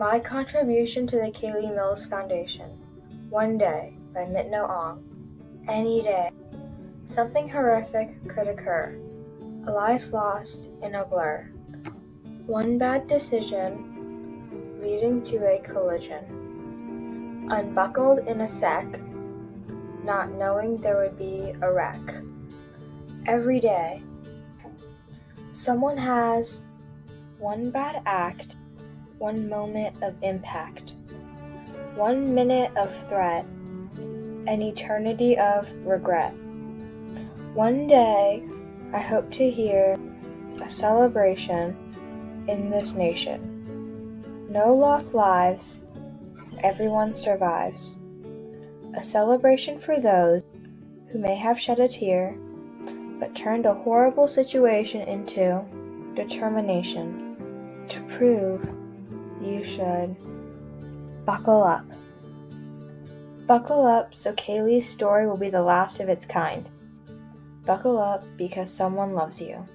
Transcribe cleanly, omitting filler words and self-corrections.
My contribution to the Kailee Mills Foundation. One day, by Myatnoe Aung. Any day, something horrific could occur. A life lost in a blur. One bad decision leading to a collision. Unbuckled in a sec, not knowing there would be a wreck. Every day, someone has one bad act, one moment of impact, 1 minute of threat, an eternity of regret. One day, I hope to hear a celebration in this nation. No lost lives, everyone survives. A celebration for those who may have shed a tear, but turned a horrible situation into determination to prove you should buckle up. Buckle up so Kailee's story will be the last of its kind. Buckle up because someone loves you.